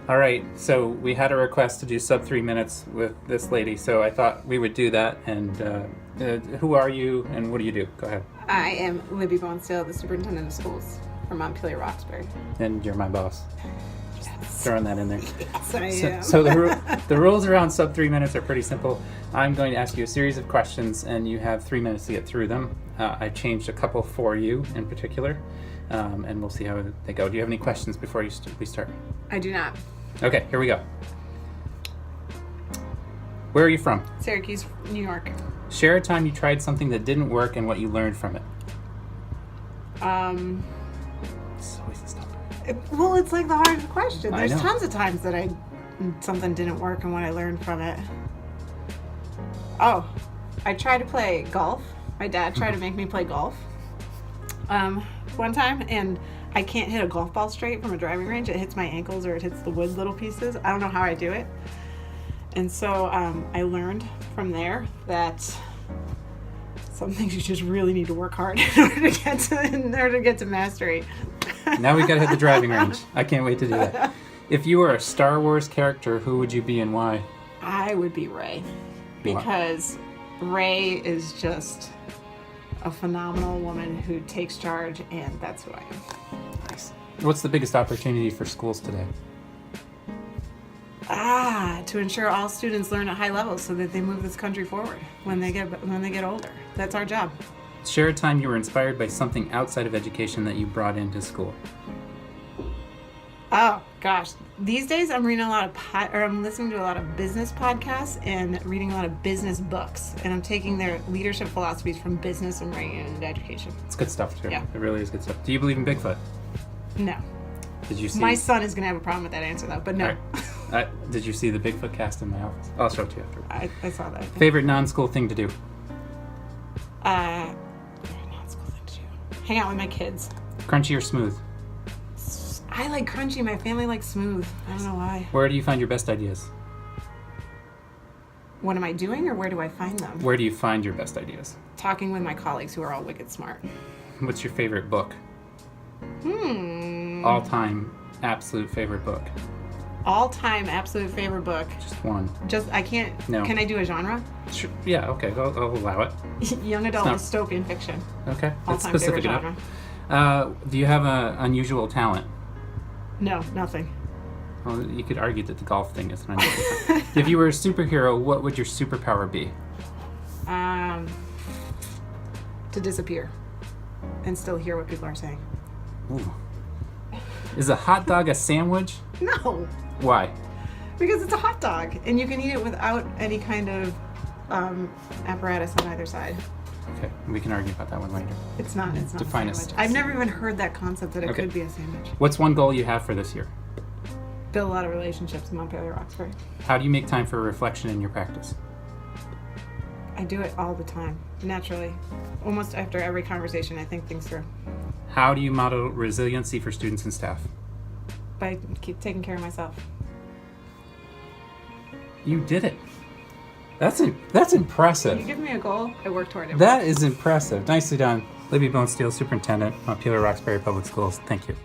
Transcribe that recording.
All right, so we had a request to do sub 3 minutes with this lady, so I thought we would do that. And who are you and what do you do? Go ahead. I am Libby Bonesteel, the Superintendent of Schools for Montpelier Roxbury. And you're my boss. Yes. Throwing that in there. Yes, I am. So the rules around sub 3 minutes are pretty simple. I'm going to ask you a series of questions, and you have 3 minutes to get through them. I changed a couple for you in particular, and we'll see how they go. Do you have any questions before we start? I do not. Okay, here we go. Where are you from? Syracuse, New York. Share a time you tried something that didn't work and what you learned from it. It's always a stopper. Well, it's like the hardest question. I There's know. tons of times that something didn't work and what I learned from it. Oh, I tried to play golf. My dad tried to make me play golf one time, and I can't hit a golf ball straight from a driving range. It hits my ankles or it hits the wood little pieces. I don't know how I do it. And so I learned from there that some things you just really need to work hard in order to get to mastery. Now we gotta hit the driving range. I can't wait to do that. If you were a Star Wars character, who would you be and why? I would be Rey, because Rey is just a phenomenal woman who takes charge, and that's who I am. Nice. What's the biggest opportunity for schools today? To ensure all students learn at high levels so that they move this country forward when they get older. That's our job. Share a time you were inspired by something outside of education that you brought into school. Oh gosh, these days I'm reading a lot of I'm listening to a lot of business podcasts and reading a lot of business books, and I'm taking their leadership philosophies from business and bringing it into education. It's good stuff too. Yeah. It really is good stuff. Do you believe in Bigfoot? No. Did you see? My son is gonna have a problem with that answer though, but no. Did you see the Bigfoot cast in my office? I'll show it to you after. I saw that. Favorite non-school thing to do? Not school thing to do. Hang out with my kids. Crunchy or smooth? I like crunchy. My family likes smooth. I don't know why. Where do you find your best ideas? What am I doing, or where do I find them? Where do you find your best ideas? Talking with my colleagues who are all wicked smart. What's your favorite book? All-time absolute favorite book. All-time absolute favorite book. Just one. I can't. No. Can I do a genre? Sure. Yeah, okay, I'll allow it. Young adult It's not- dystopian fiction. Okay, that's All-time specific favorite enough. genre. Do you have an unusual talent? No, nothing. Well, you could argue that the golf thing is an unusual talent. If you were a superhero, what would your superpower be? To disappear and still hear what people are saying. Ooh. Is a hot dog a sandwich? No, Why? because it's a hot dog and you can eat it without any kind of apparatus on either side. Okay, we can argue about that one later. It's not Define a a sandwich. s- I've never even heard that concept that it Okay. could be a sandwich. What's one goal you have for this year? Build a lot of relationships in Montpelier Roxbury. How do you make time for reflection in your practice? I do it all the time, naturally. Almost after every conversation, I think things through. How do you model resiliency for students and staff? By keep taking care of myself. You did it. That's impressive. You give me a goal, I work toward it. That is impressive. Nicely done. Libby Bonesteel, Superintendent, Montpelier Roxbury Public Schools. Thank you.